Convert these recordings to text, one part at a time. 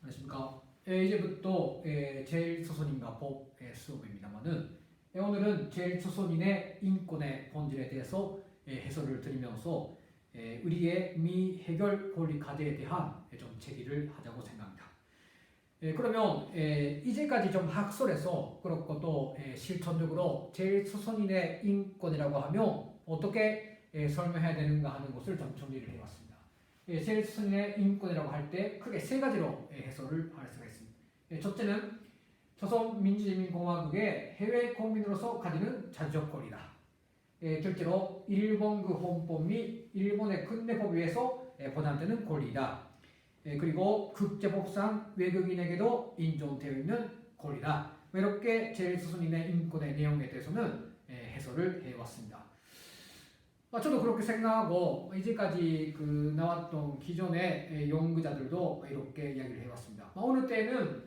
안녕하십니까. 이제부터 제1조선인과 법 수업입니다만은 오늘은 제1조선인의 인권의 본질에 대해서 해설을 드리면서 우리의 미해결 권리 과제에 대한 좀 제기를 하자고 생각합니다. 그러면 이제까지 좀 학설에서 그렇고 또 실천적으로 제1조선인의 인권이라고 하면 어떻게 설명해야 되는가 하는 것을 좀 정리를 해봤습니다. 제1조선인의 인권이라고 할 때 크게 세 가지로 해설을 할 수가 있습니다. 첫째는 조선민주주의인민공화국의 해외 국민으로서 가지는 자주적 권리다. 둘째로 일본 그 헌법 및 일본의 근대법에 의해서 보장되는 권리이다. 그리고 국제법상 외국인에게도 인정되어 있는 권리다. 이렇게 제1조선인의 인권의 내용에 대해서는 해설을 해왔습니다. 저도 그렇게 생각하고 이제까지 나왔던 기존의 연구자들도 이렇게 이야기를 해왔습니다. 어느 때는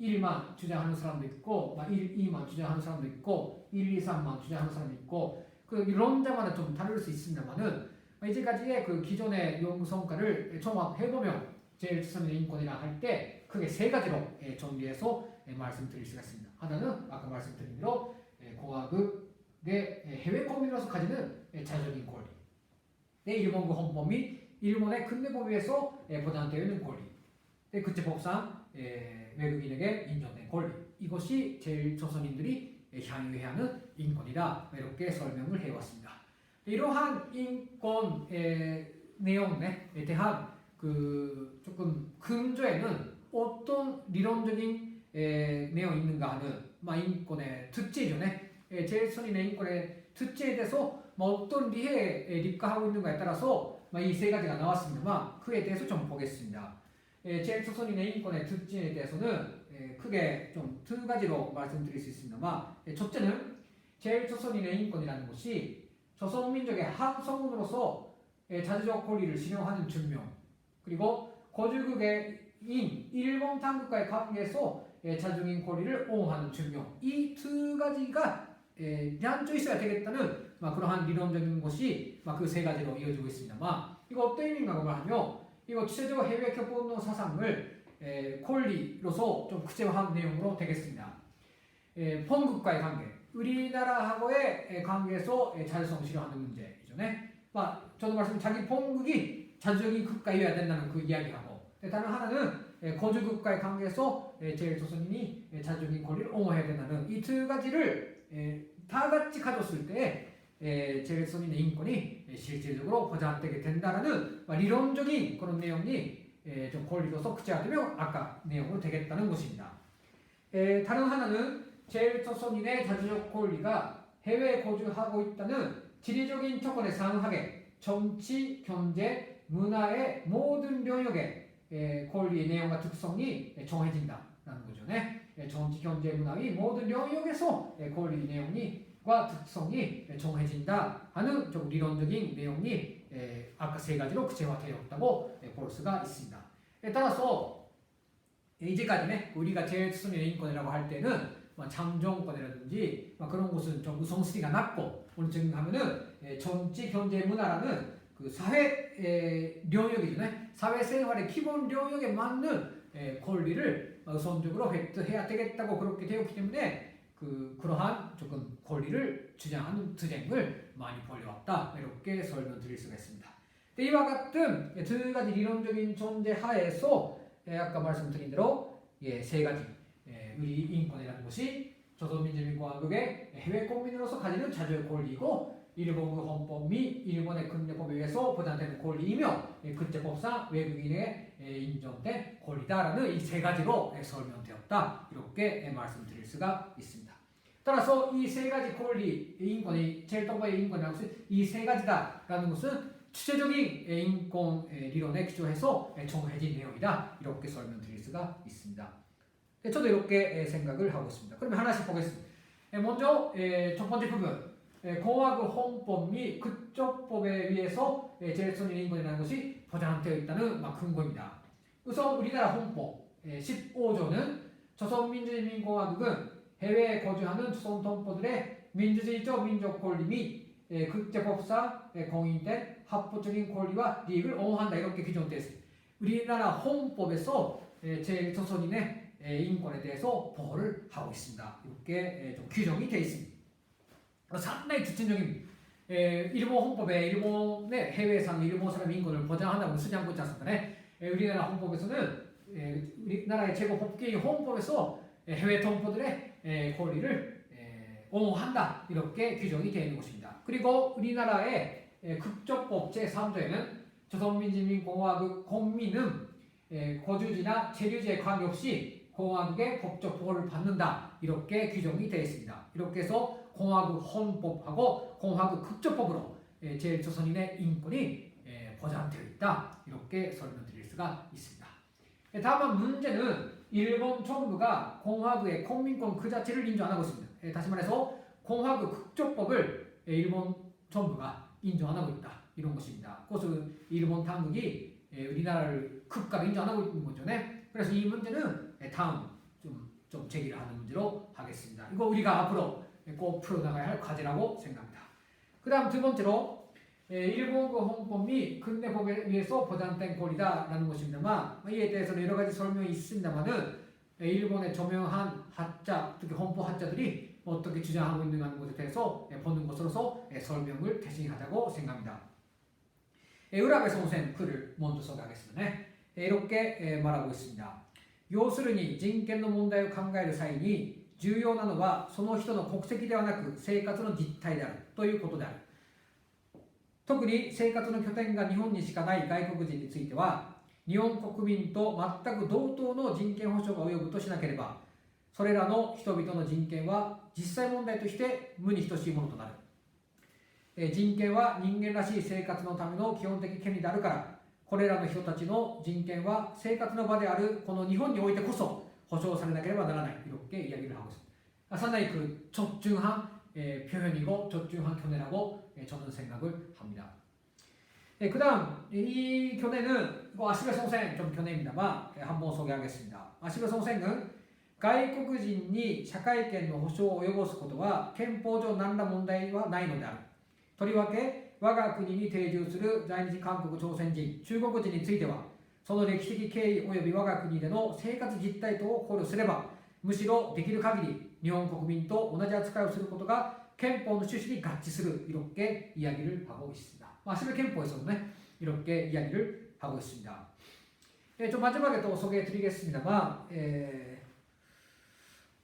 1만 주장하는 사람도 있고 1, 2만 주장하는 사람도 있고 1, 2, 3만 주장하는 사람도 있고 그 이론자마다 좀 다를 수 있습니다만은 이제까지의 그 기존의 연구 성과를 종합해보면 제1조선인의 인권이라 할 때 크게 세 가지로 정리해서 말씀드릴 수가 있습니다. 하나는 아까 말씀드린 대로 공화국의 해외 국민으로서 가지는 자주적인 권리, 일본국 헌법 및 일본의 근대법에 의해서 보장되어 있는 권리, 국제법상 외국인에게 인정된 권리, 이것이 제1조선인들이 향유해야 하는 인권이다. 이렇게 설명을 해왔습니다. 이러한 인권 내용에 대한 조금 근저에는 어떤 리론적인 내용이 있는가 하는 인권의 특징이죠. 제1조선인의 인권의 특징에 대해서 어떤 리에立가하고 있는가에 따라서 이 세 가지가 나왔습니다만 그에 대해서 좀 보겠습니다. 제1조선인의 인권의 특징에 대해서는 크게 좀 두 가지로 말씀드릴 수 있습니다만 첫째는 제1조선인의 인권이라는 것이 조선민족의 한 성분으로서 자주적 권리를 실현하는 증명, 그리고 거주국인 일본 당국과의 관계에서 자주적인 권리를 옹호하는 증명, 이 두 가지가 양쪽 있어야 되겠다는 그러한 리론적인 것이 그 세 가지로 이어지고 있습니다만 이거 어떤 의미인가 하면 이거 주체적 해외 격분노 사상을 권리로서 좀 구체화한 내용으로 되겠습니다. 본국과의 관계, 우리나라하고의 관계에서 자주성을 실현하는 문제이죠. 저도 말씀 자기 본국이 자주적인 국가여야 된다는 그 이야기하고 다른 하나는 거주국과의 관계에서 제1조선인이 자주적인 권리를 옹호해야 된다는 이 두 가지를 다 같이 가졌을 때 제1조선인의 인권이 실질적으로 보장되게 된다는 리론적인 그런 내용이 좀 권리로서 구체화되면 아까 내용으로 되겠다는 것입니다. 다른 하나는 제1조선인의 자주적 권리가 해외에 거주하고 있다는 지리적인 조건에 상응하게 정치, 경제, 문화의 모든 영역의 권리의 내용과 특성이 정해진다라는 거죠. 정치, 경제, 문화의 모든 영역에서 권리 내용과 특성이 정해진다 하는 좀 리론적인 내용이 아까 세 가지로 구체화되었다고 볼 수가 있습니다. 따라서 이제까지 우리가 제1조선인의 인권이라고 할 때는 장정권이라든지 그런 것은 좀 우선순위가 낮고 오늘 지금 하면은 정치, 경제, 문화라는 그 사회 영역이죠. 사회생활의 기본 영역에 맞는 권리를 우선적으로 획득해야 되겠다고 그렇게 되었기 때문에 그러한 조금 권리를 주장하는 투쟁을 많이 벌여왔다. 이렇게 설명드릴 수가 있습니다. 이와 같은 두 가지 리론적인 존재 하에서 아까 말씀드린 대로 세 가지 우리 인권이라는 것이 조선민주주의공화국의 해외 국민으로서 가지는 자주의 권리이고 일본국 헌법 및 일본의 근대법에 의해서 보장되는 권리이며 국제법상 외국인에 인정된 권리다라는 이 세 가지로 설명되었다. 이렇게 말씀드릴 수가 있습니다. 따라서 이 세 가지 권리, 인권이 제일 동바의 인권이라는 것은 이 세 가지다라는 것은 추세적인 인권 리론에 기초해서 정해진 내용이다. 이렇게 설명드릴 수가 있습니다. 저도 이렇게 생각을 하고 있습니다. 그러면 하나씩 보겠습니다. 먼저 첫 번째 부분, 공화국 헌법 및 국적법에 의해서 제1조선인의 인권이라는 것이 보장되어 있다는 근거입니다. 우선 우리나라 헌법 15조는 조선민주주의인민공화국은 해외에 거주하는 조선 동포들의 민주주의적 민족 권리 및 국제법상 공인된 합법적인 권리와 이익을 옹호한다. 이렇게 규정되어 있습니다. 우리나라 헌법에서 제일조선인의 인권에 대해서 보호를 하고 있습니다. 이렇게 좀 규정이 되어 있습니다. 상당히 구체적인 일본 헌법에 일본의 해외상 일본 사람의 인권을 보장한다고 쓰지 않고 있지 않습니까? 우리나라 헌법에서는 우리나라의 제국 법규인 헌법에서 해외 동포들의 권리를 옹호한다 이렇게 규정이 되어 있는 것입니다. 그리고 우리나라의 국적법 제3조에는 조선민주주의공화국 국민은 거주지나 체류지에 관계없이 공화국의 법적 보호를 받는다 이렇게 규정이 되어 있습니다. 이렇게 해서 공화국 헌법하고 공화국 국적법으로 제일조선인의 인권이 보장되어 있다 이렇게 설명드릴 수가 있습니다. 다만 문제는 일본 정부가 공화국의 국민권 그 자체를 인정 안 하고 있습니다. 다시 말해서 공화국 국적법을 일본 정부가 인정 안 하고 있다 이런 것입니다. 그것은 일본 당국이 우리나라를 국가로 인정 안 하고 있는 거죠. 그래서 이 문제는 다음 좀 제기를 하는 문제로 하겠습니다. 이거 우리가 앞으로 꼭 풀어나가야 할 과제라고 생각합니다. 그 다음 두 번째로 일본의 헌법 및 근대법에 의해서 보장된 권리다라는 것입니다만 이에 대해서는 여러 가지 설명이 있습니다만은 일본의 저명한 학자, 특히 헌법 학자들이 어떻게 주장하고 있는 것에 대해서 보는 것으로서 설명을 대신하자고 생각합니다. 우라베 선생 글을 먼저 소개하겠습니다. 이렇게 말하고 있습니다. 要するに人権の問題を考える際に重要なのはその人の国籍ではなく生活の実態であるということである。特に生活の拠点が日本にしかない外国人については日本国民と全く同等の人権保障が及ぶとしなければそれらの人々の人権は実際問題として無に等しいものとなる。人権は人間らしい生活のための基本的権利であるからこれらの人たちの人権は生活の場であるこの日本においてこそ保障されなければならない이렇게 이야기를 하고 있습니다. 상당히 그 적중한 표현이고 적중한 견해라고 저는 생각을 합니다. 그 다음 이 견해는 아시베 선생 좀 견해입니다만 한번 소개하겠습니다. 아시베 선생은 外国人に社会権の保障を及ぼすことは憲法上何ら問題はないのである。とりわけ我が国に定住する在日韓国朝鮮人中国人についてはその歴史的経緯及び我が国での生活実態等を考慮すればむしろできる限り日本国民と同じ扱いをすることが憲法の趣旨に合致する이렇게 이야기를 하고 있습니다. 아시베憲法에서는 이렇게 이야기를 하고 있습니다. 좀 마지막에 또 소개해드리겠습니다만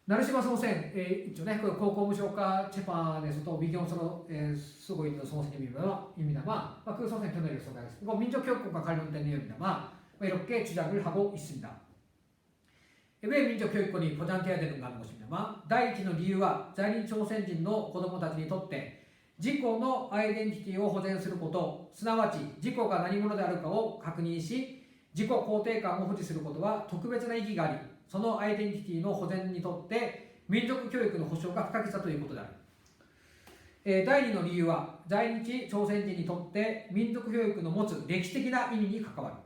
나르시마 선생 있죠. 그 고무쇼가 재판에서도 위경서로 쓰고 있는 선생님입니다만 그 선생 견해를 소개하겠습니다. 이거 민족교육과 관련된 내용입니다만 이렇게 주장을 하고 있습니다. 왜 민족교육권이 보장돼야 되는가 하는 것입니다만 第一の理由は在日朝鮮人の子供たちにとって自己のアイデンティティを保全すること、すなわち自己が何者であるかを確認し自己肯定感を保持することは特別な意義がありそのアイデンティティの保全にとって民族教育の保障が不可欠だということである。第2の理由は在日朝鮮人にとって民族教育の持つ歴史的な意味に関わる。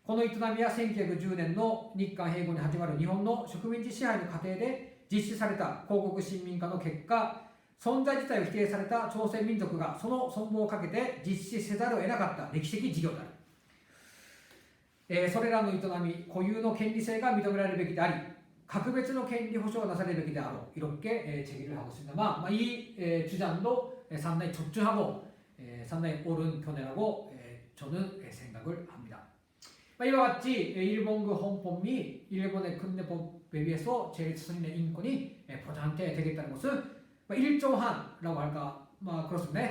この営みは1910年の日韓併合に始まる日本の植民地支配の過程で実施された皇国親民化の結果存在自体を否定された朝鮮民族がその存亡をかけて実施せざるを得なかった歴史的事業である。それらの営み固有の権利性が認められるべきであり格別の権利保障がなされるべきであろう이렇게 제기를 하고 있습니다만 이 주장도 상당히 적중하고 상당히 옳은 견해라고 저는 생각을 합니다. 이와 같이 일본의 헌법 및 일본의 근대법에 의해서 제일조선인의 인권이 보장되겠다는 것은 일조한이라고 할까 그렇습니다.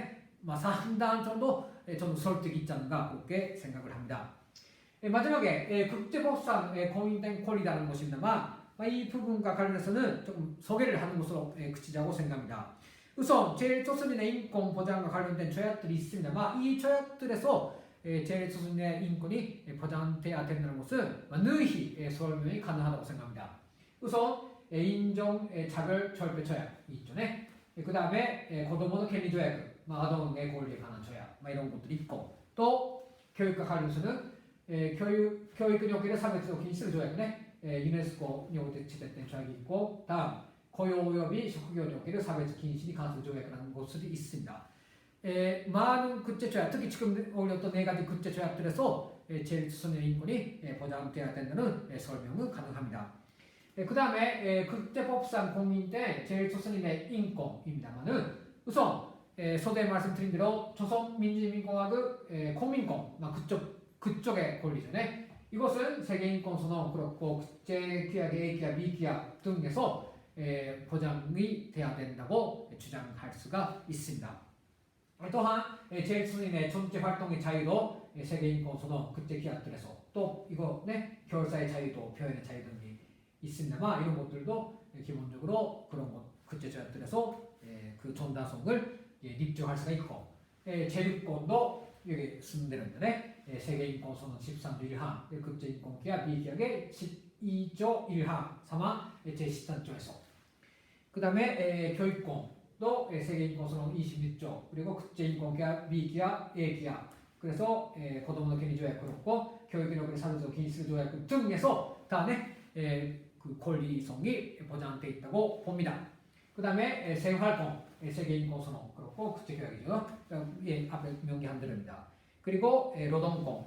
상당 정도 저는 설득이 있지 않는가 그렇게 생각을 합니다. 마지막에 국제법상 공인된 권리라는 것입니다만 이 부분과 관련해서는 조금 소개를 하는 것으로 그치자고 생각합니다. 우선 제일조선인의 인권 보장과 관련된 조약들이 있습니다만 이 조약들에서 제일조선인의 인권이 보장돼야 된다는 것은 능히 설명이 가능하다고 생각합니다. 우선 인종 차별 절대 조약이 있죠. 그 다음에 고도모의権利 조약, 아동의 권리에 관한 조약 이런 것들이 있고 또 교육과 관련해서는 교육에おける差別を禁止する条約ね、ユネスコにおいて設定条約있고 다음雇用及び職業における差別禁止に関する条約라는 것이 있습니다. 많은 국제 조약, 특히 지금 올렸던 네 가지 국제 조약들에서 제일조선인의 인권이 보장되어야 된다는 설명은 가능합니다. 그 다음에 국제법상 공인 때 제일조선인의 인권입니다만은 우선 서두에 말씀드린 대로 조선민주주의민공화국 공민권 그쪽의 권리죠. 이것은 세계인권선언 그렇고 국제규약, A규약, B규약 등에서 보장이 돼야 된다고 주장할 수가 있습니다. 또한 제일조선인의 전제활동의 자유도 세계인권선언 국제규약들에서 또 이거 결사의 자유도 표현의 자유 등이 있습니다만 이런 것들도 기본적으로 그런 국제조약들에서 그 전다성을 입증할 수가 있고 제류권도 여기 순대는데 세계인권선언 13조 1항 국제인권규약 B규약의 12조 1항 3항 제13조에서 그 다음에 교육권도 세계인권선언 26조 그리고 국제인권규약 B규약 A규약 그래서 고도문화 권리조약 그렇고 교육인력의 사회적 기술 조약 등에서 다 그 권리성이 보장되어 있다고 봅니다. 그 다음에 생활권 세계인권선언 그렇고 국제교약이죠. 앞에 명기한 대로입니다. 그리고 노동권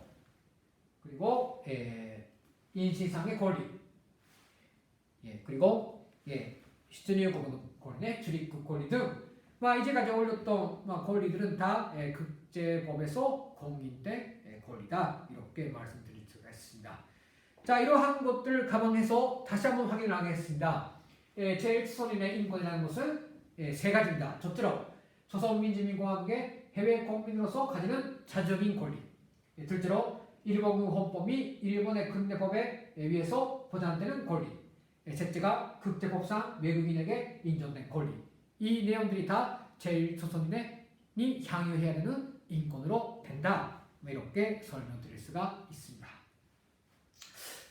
그리고 인신상의 권리 그리고 시즌이어권 권리, 출입국 권리 등 이제까지 올렸던 권리들은 다 국제법에서 공인된 권리다 이렇게 말씀드릴 수가 있습니다. 자, 이러한 것들 감안해서 다시 한번 확인을 하겠습니다. 제일조선인의 인권이라는 것은 세 가지입니다. 첫째로 조선민주주의민공화국의 해외 국민으로서 가지는 자주적인 권리. 둘째로 일본군 헌법 및 일본의 근대법에 의해서 보장되는 권리. 셋째가 국제법상 외국인에게 인정된 권리. 이 내용들이 다 제일조선인이 향유해야 되는 인권으로 된다. 이렇게 설명드릴 수가 있습니다.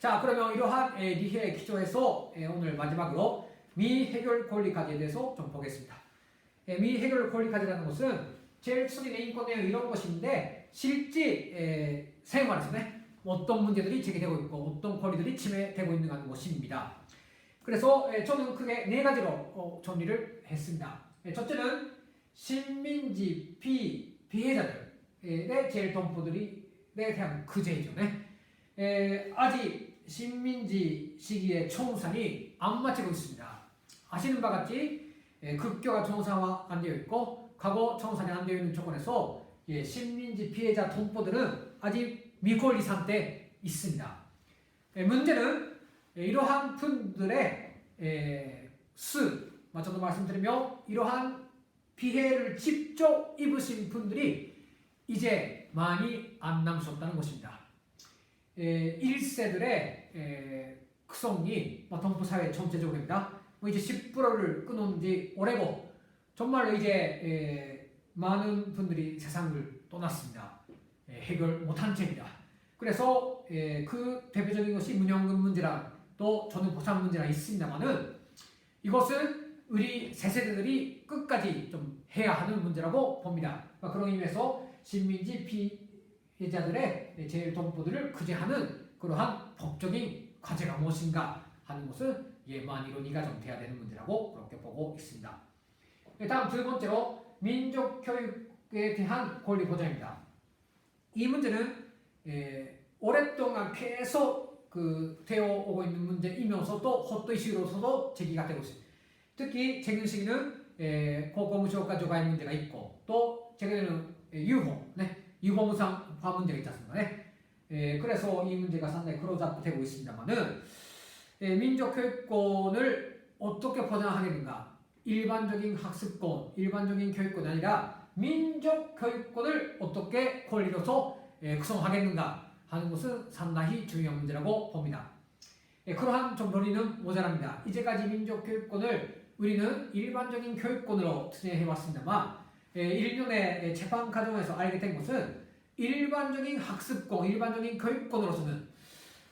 자, 그러면 이러한 리해에 기초해서 오늘 마지막으로 미해결 권리까지에 대해서 좀 보겠습니다. 미해결 권리까지라는 것은 제일조선인의 인권 내용 이런 것인데 실제 생활에서 어떤 문제들이 제기되고 있고 어떤 권리들이 침해되고 있는 것입니다. 그래서 저는 크게 네 가지로 정리를 했습니다. 첫째는 식민지 피해자들의 제일동포들에 대한 규제이죠. 아직 식민지 시기의 청산이 안 마치고 있습니다. 아시는 바와 같이 국교가 청산화 안 되어 있고 과거 청산이 안 되어 있는 조건에서 식민지 피해자 동포들은 아직 미권리 상태에 있습니다. 문제는 이러한 분들의 저도 말씀드리면 이러한 피해를 직접 입으신 분들이 이제 많이 안 남으셨다는 것입니다. 1세들의 구성이 동포사회 전체적으로입니다. 이제 10%를 끊은 지 오래고 정말로 이제 많은 분들이 세상을 떠났습니다. 해결 못한 채입니다. 그래서 그 대표적인 것이 문형금 문제랑 또 전후보상 문제가 있습니다만은 이것은 우리 세세대들이 끝까지 좀 해야 하는 문제라고 봅니다. 그런 의미에서 식민지 피해자들의 제일동포들을 규제하는 그러한 법적인 과제가 무엇인가 하는 것은 많이 논의가 좀 돼야 되는 문제라고 그렇게 보고 있습니다. 다음 두 번째로 민족교육에 대한 권리 보장입니다. 이 문제는 오랫동안 계속 되어 오고 있는 문제이면서도 헛도 이슈로서도 제기가 되고 있습니다. 특히 최근 시기는 고공무쇼과 조가의 문제가 있고 또 최근에는 유호무상화 문제가 있지 않습니까? 그래서 이 문제가 상당히 크로즈업되고 있습니다만은 민족교육권을 어떻게 보장하겠는가? 일반적인 학습권, 일반적인 교육권이 아니라 민족교육권을 어떻게 권리로서 구성하겠는가 하는 것은 상당히 중요한 문제라고 봅니다. 그러한 좀 논의는 모자랍니다. 이제까지 민족교육권을 우리는 일반적인 교육권으로 투쟁해왔습니다만 일련의 재판 과정에서 알게 된 것은 일반적인 학습권, 일반적인 교육권으로서는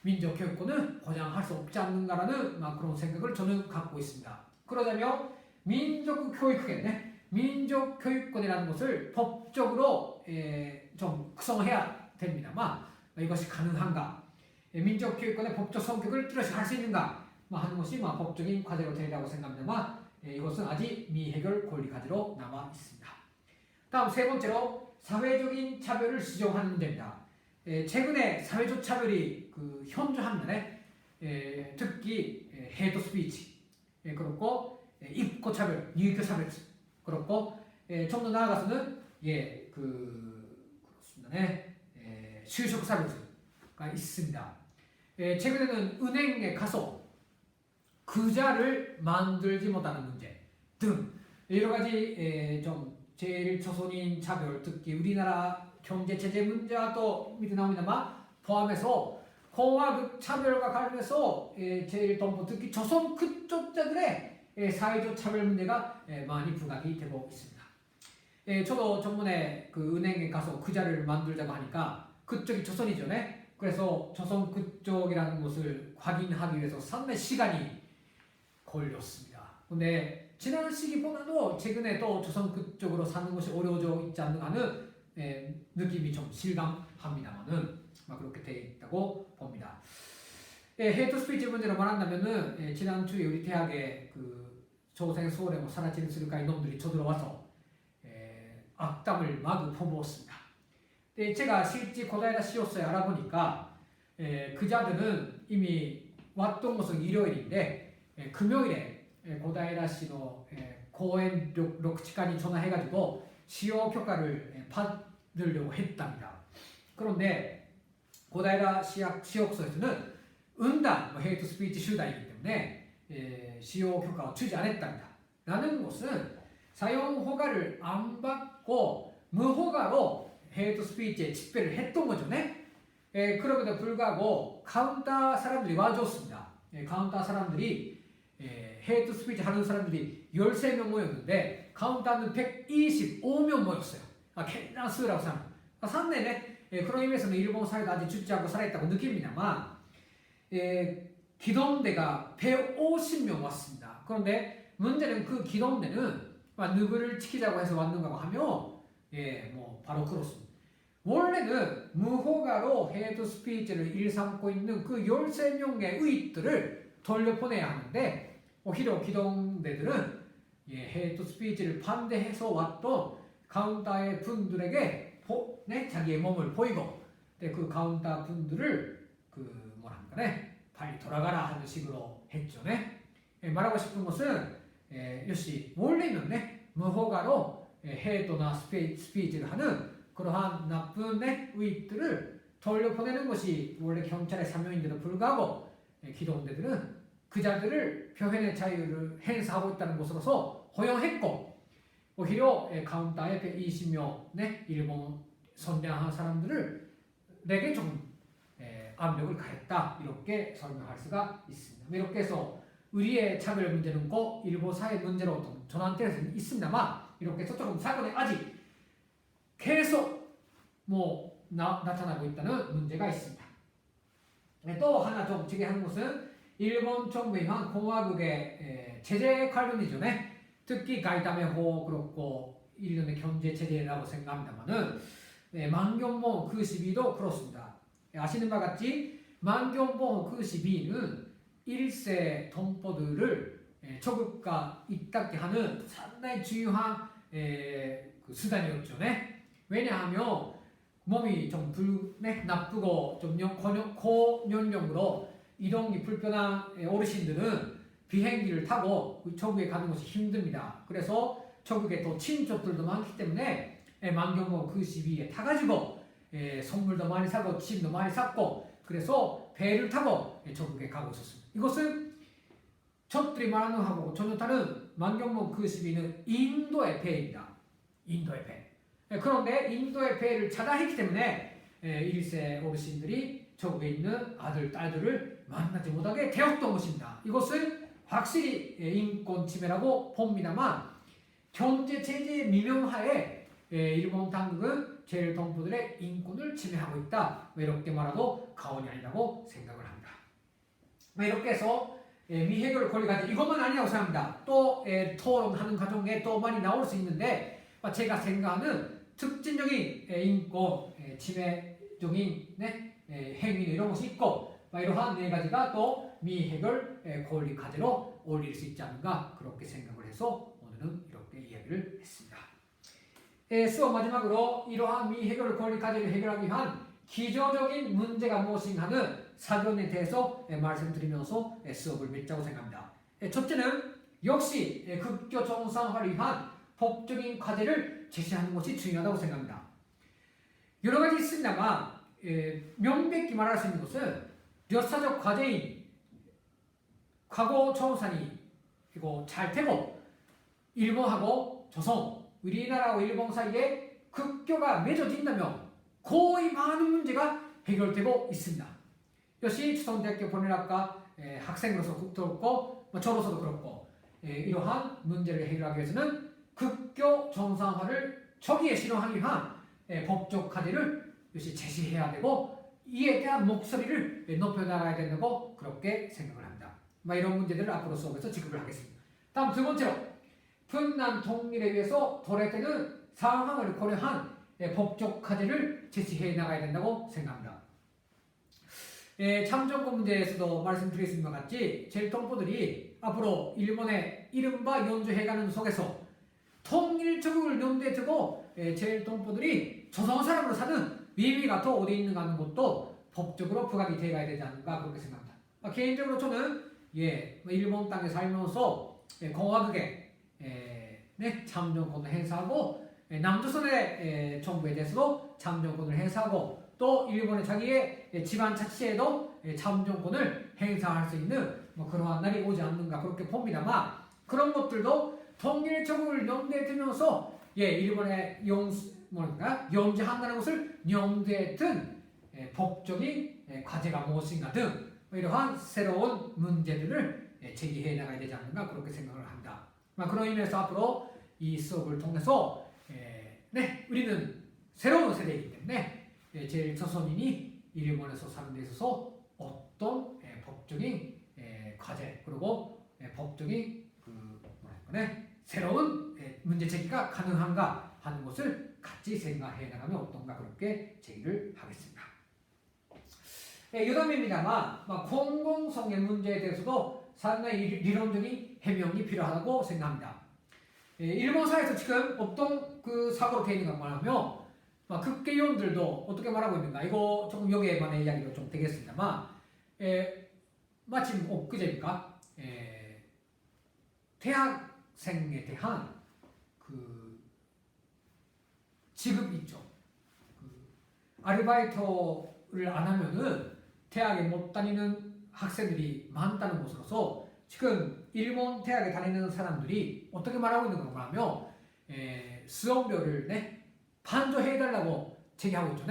민족교육권을 보장할 수 없지 않는가라는 그런 생각을 저는 갖고 있습니다. 그러자면 민족교육권이라는 것을 법적으로 좀 구성해야 됩니다만 이것이 가능한가? 민족교육권의 법적 성격을 뚜렷이 할 수 있는가? 하는 것이 법적인 과제로 되리라고 생각합니다만 이것은 아직 미해결 권리 과제로 남아 있습니다. 다음 세 번째로 사회적인 차별을 지적하는 문제입니다. 최근에 사회적 차별이 현저한 면에 특히 헤이트 스피치 그렇고 입고 차별, 유교 차별 그렇고 좀 더 나아가서는 그렇습니다. 취업 차별가 있습니다. 최근에는 은행에 가서 계좌를 만들지 못하는 문제 등 여러 가지 좀 제일 조선인 차별, 특히 우리나라 경제 체제 문제도 밑에 나옵니다만 포함해서 공화국 차별과 관련해서 제일 동부 특히 조선 그쪽자들의 사회적 차별 문제가 많이 부각이 되고 있습니다. 저도 전번에 그 은행에 가서 계좌를 만들자고 하니까 그쪽이 조선이죠. 그래서 조선 그쪽이라는 것을 확인하기 위해서 상당히 시간이 걸렸습니다. 근데 지난 시기보다도 최근에 또 조선 그쪽으로 사는 것이 어려워져 있지 않나 하는 느낌이 좀 실감합니다만은 그렇게 되어 있다고 봅니다. 헤이트 스피치 문제로 말한다면은 지난주에 우리 대학에 그 조생 수월에 사라지는 쓰리까 이놈들이 쳐들어와서 악담을 마구 퍼부었습니다. 제가 실제 고다이라 시오스에 알아보니까 그자들은 이미 왔던 것은 일요일인데 금요일에 고다이라 시도 고엔 록치관이 전화해가지고 시효 교과를 받으려고 했답니다. 그런데 고다이라 시역서에서는 은단 헤이트 스피치 슈다이기 때문에 시효 교과を주지 않았답니다. 라는 것은 사용 허가를 안 받고 무허가로 헤이트 스피치에 집회를 했던 거죠. 그럼에도 불구하고 카운터 사람들이 와줬습니다. 카운터 사람들이 헤이트 스피치 하는 사람들이 13명 모였는데 카운터는 125명 모였어요. 굉장히 수라고 생각합니다. 상당히 그런 의미에서는 일본 사회가 아직 죽지 않고 살아있다고 느낍니다만 기동대가 150명 왔습니다. 그런데 문제는 그 기동대는 누구를 지키자고 해서 왔는가 하면 바로 그렇습니다. 원래는 무허가로 헤이트 스피치를 일삼고 있는 그 13명의 의익들을 돌려보내야 하는데 오히려 기동대들은 헤이트 스피치를 반대해서 왔던 카운터의 분들에게 자기의 몸을 보이고 그 카운터 분들을 빨리 돌아가라 하는 식으로 했죠. 말하고 싶은 것은 역시 원래는 무허가로 헤이트나 스피치를 하는 그러한 나쁜 의익들을 돌려보내는 것이 원래 경찰의 사명인데도 불구하고 기동대들은 그자들을 표현의 자유를 행사하고 있다는 것으로서 허용했고 오히려 카운터에 120명 일본 선량한 사람들을 내게 좀 압력을 가했다 이렇게 설명할 수가 있습니다. 이렇게 해서 우리의 차별 문제는 꼭 일본 사회 문제로 전환되어 있습니다만 이렇게 해서 조금 사건에 아직 계속 나타나고 있다는 문제가 있습니다. 또 하나 좀 제기하는 것은 일본 정부에 의한 공화국의 제재 관련이죠. 특히 가이다메호 그렇고 일본의 경제 체제라고 생각합니다만은 만경보험 그 시비도 그렇습니다. 아시는 바와 같이 만경보험 그 시비는 1세 동포들을 저급과 입닫게 하는 상당히 중요한 수단이었죠. 왜냐하면 몸이 좀 나쁘고 좀 고연령으로 이동이 불편한 어르신들은 비행기를 타고 저국에 가는 것이 힘듭니다. 그래서 저국에 또 친족들도 많기 때문에 만경보험 그 시비에 타가지고 선물도 많이 사고 짐도 많이 샀고 그래서 배를 타고 저국에 가고 있었습니다. 이것은 적들이 말하는 하고 전혀 다른 만경보험 그 시비는 인도의 배입니다. 인도의 배. 그런데 인도의 배를 차단했기 때문에 1세 어르신들이 저국에 있는 아들, 딸들을 만나지 못하게 되었던 것입니다. 이것은 확실히 인권 침해라고 봅니다만 경제 체제의 미명하에 일본 당국은 제일 동포들의 인권을 침해하고 있다. 이렇게 말해도 과언이 아니라고 생각을 합니다. 이렇게 해서 미해결 권리가 이것만 아니라고 생각합니다. 또 토론하는 과정에 또 많이 나올 수 있는데 제가 생각하는 특징적인 인권 침해적인 행위 이런 것이 있고 이러한 네 가지가 또 미해결 권리 과제로 올릴 수 있지 않는가 그렇게 생각을 해서 오늘은 이렇게 이야기를 했습니다. 수업 마지막으로 이러한 미해결 권리 과제를 해결하기 위한 기초적인 문제가 무엇인가 하는 사견에 대해서 말씀드리면서 수업을 맺자고 생각합니다. 첫째는 역시 급교 정상화를 위한 법적인 과제를 제시하는 것이 중요하다고 생각합니다. 여러 가지 있습니다만 명백히 말할 수 있는 것은 역사적 과제인 과거 정산이 그리고 잘 되고 일본하고 조선, 우리나라하고 일본 사이에 급교가 맺어진다면 거의 많은 문제가 해결되고 있습니다. 역시 조선대학교 번역학과 학생으로서 그렇고 저로서도 그렇고 이러한 문제를 해결하기 위해서는 급교 정상화를 초기에 실현하기 위한 법적 과제를 역시 제시해야 되고 이에 대한 목소리를 높여나가야 된다고 그렇게 생각을 합니다. 이런 문제들을 앞으로 수업에서 지급을 하겠습니다. 다음 두 번째로 분남 통일에 의해서 도래되는 상황을 고려한 법적 과제를 제시해 나가야 된다고 생각합니다. 참정권 문제에서도 말씀드렸은 것 같이 제일동포들이 앞으로 일본의 이른바 연주해가는 속에서 통일적을 염두에 두고 제일동포들이 조선 사람으로 사는 의미가 더 어디 있는가 하는 것도 법적으로 부각이 되어야 되지 않을까 그렇게 생각합니다. 개인적으로 저는 일본 땅에 살면서 공화국의 참정권을 행사하고 남조선의 정부에 대해서도 참정권을 행사하고 또 일본의 자기의 지방자치에도 참정권을 행사할 수 있는 그러한 날이 오지 않는가 그렇게 봅니다만 그런 것들도 통일적을 염두에 두면서 일본의 연주한다는 것을 염두에 둔 법적인 과제가 무엇인가 등 이러한 새로운 문제들을 제기해 나가야 되지 않는가 그렇게 생각을 합니다. 그런 의미에서 앞으로 이 수업을 통해서 우리는 새로운 세대이기 때문에 제일 조선인이 일본에서 사는 데 있어서 어떤 법적인 과제 그리고 법적인 새로운 문제 제기가 가능한가 하는 것을 같이 생각해 나가면 어떤가 그렇게 제기를 하겠습니다. 여담입니다만 공공성의 문제에 대해서도 상당히 이론적인 해명이 필요하다고 생각합니다. 일본 사회에서 지금 어떤 그 사고로 되어 있는가 말하면 극계위원들도 어떻게 말하고 있는가 이거 조금 여기에만의 이야기가 좀 되겠습니다만 마침 엊그제입니까 대학생에 대한 그 지급 있죠. 아르바이트를 안 하면은 대학에 못 다니는 학생들이 많다는 것으로서 지금 일본 대학에 다니는 사람들이 어떻게 말하고 있는가 하면 수업료를 반조해달라고 제기하고 있죠.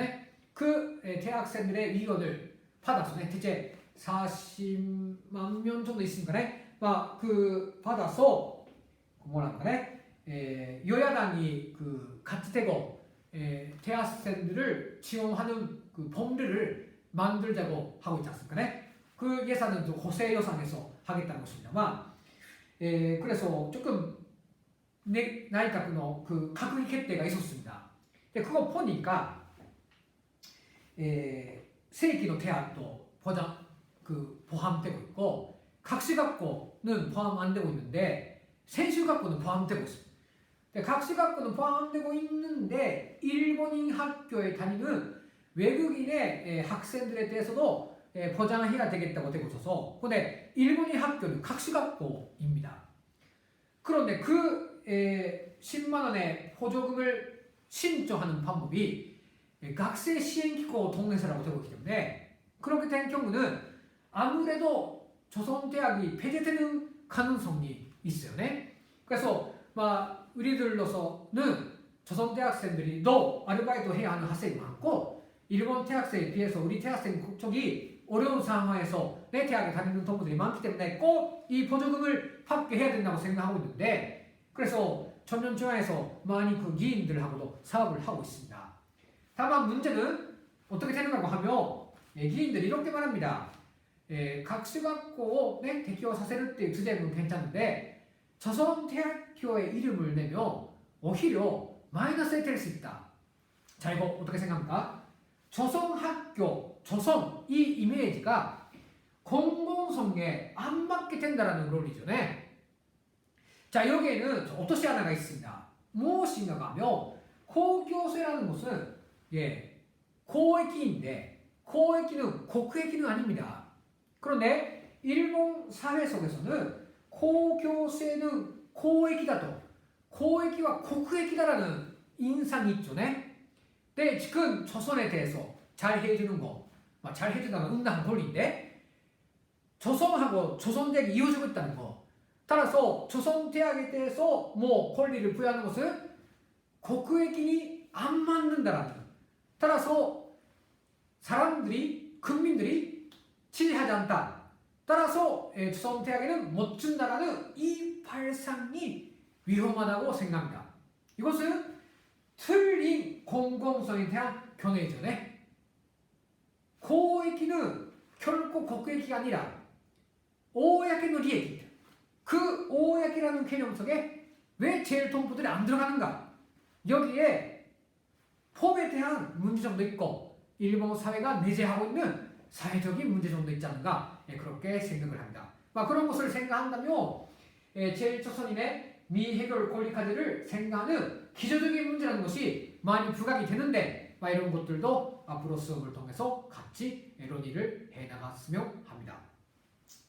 그 대학생들의 의견을 받아서 대체 40만 명 정도 있으니까 그 받아서 여야당이 같이 되고 대학생들을 지원하는 그 법률을 만들자고 하고 있지 않습니까? 그 예산은 또 고세予算에서 하겠다는 것입니다만 그래서 조금内閣の 閣議決定が 있었습니다. 그거 보니까 세기의 대학도 포함되고 있고 각시학교는 포함 안 되고 있는데 센슈학교는 포함되고 있습니다. 각시학교는 포함되고 있는데 일본인 학교에 다니는 외국인의 학생들에 대해서도 보장해야 되겠다고 되고 있어서 근데 일본인 학교는 각시학교입니다. 그런데 그 10만 원의 보조금을 신청하는 방법이 학생 시행기구 동네서라고 되고 있기 때문에 그렇게 된 경우는 아무래도 조선대학이 폐지되는 가능성이 있어요. 그래서 우리들로서는 조선대학생들이 더 아르바이트 해야 하는 학생이 많고 일본 대학생에 비해서 우리 대학생 쪽이 어려운 상황에서 내 대학에 다니는 동무들이 많기 때문에 꼭 이 보조금을 받게 해야 된다고 생각하고 있는데 그래서 전년중앙에서 많이 그議員들하고도 사업을 하고 있습니다. 다만 문제는 어떻게 되는가 하면議員들이 이렇게 말합니다. 각시학교 대교 사세를 때 주제는 괜찮은데 조선대학교의 이름을 내면 오히려 마이너스에 될 수 있다. 자 이거 어떻게 생각합니까? 조선학교, 조선 이 이미지가 공공성에 안 맞게 된다는 논리죠. 자 여기에는 어떠시 하나가 있습니다. 무엇인가 하면 공교세라는 것은 고액기인데 고액기는 국액기는 아닙니다. 그런데 일본 사회 속에서는 고교세는 고액기다 또 고액기와 국액기다라는 인상이 있죠. 네, 지금 조선에 대해서 잘 해주는 거, 잘 해주다는 응당한 권리인데 조선하고 조선대학이 이어지고 있다는 거. 따라서 조선대학에 대해서 권리를 부여하는 것은 국외끼리 안 맞는다라는. 따라서 사람들이 국민들이 지지하지 않다. 따라서 조선대학에는 못 준다라는 이 발상이 위험하다고 생각합니다. 이것은 틀린 공공성에 대한 견해이죠. 고액기는 결코 국외기가 아니라 오야기의利益. 그 오야기라는 개념 속에 왜 제일 동부들이 안 들어가는가? 여기에 법에 대한 문제점도 있고 일본 사회가 내재하고 있는 사회적인 문제점도 있지 않은가? 그렇게 생각을 합니다. 그런 것을 생각한다면 제1조선인의 미해결 권리까지를 생각하는 기초적인 문제라는 것이 많이 부각이 되는데 이런 것들도 앞으로 수업을 통해서 같이 논의를 해나갔으면 합니다.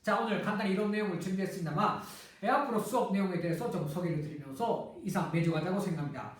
자, 오늘 간단히 이런 내용을 준비했습니다만 앞으로 수업 내용에 대해서 좀 소개를 드리면서 이상 매주가자고 생각합니다.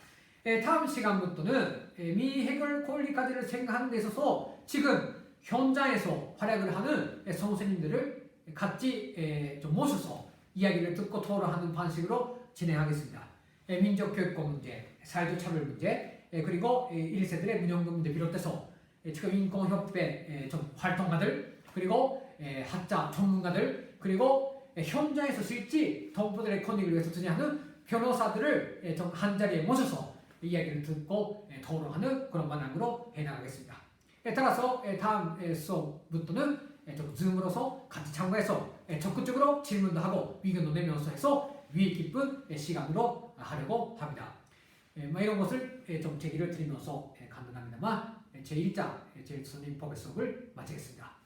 다음 시간부터는 미해결 권리까지를 생각하는 데 있어서 지금 현장에서 활약을 하는 선생님들을 같이 좀 모셔서 이야기를 듣고 토론하는 방식으로 진행하겠습니다. 민족교육권 문제, 사회적 차별 문제, 그리고 1세들의 문형금 문제 비롯해서 지금 인권협회 좀 활동가들, 그리고 학자 전문가들, 그리고 현장에서 실제 동포들의 권익을 위해서 투쟁하는 변호사들을 좀 한자리에 모셔서 이야기를 듣고 토론하는 그런 방향으로 해나가겠습니다. 따라서 다음 수업부터는 좀 줌으로서 같이 참가해서 적극적으로 질문도 하고 의견도 내면서 해서 유익 깊은 시간으로 하려고 합니다. 이런 것을 좀 제기를 드리면서 간단합니다만 제1장 제1선임 법의 수업을 마치겠습니다.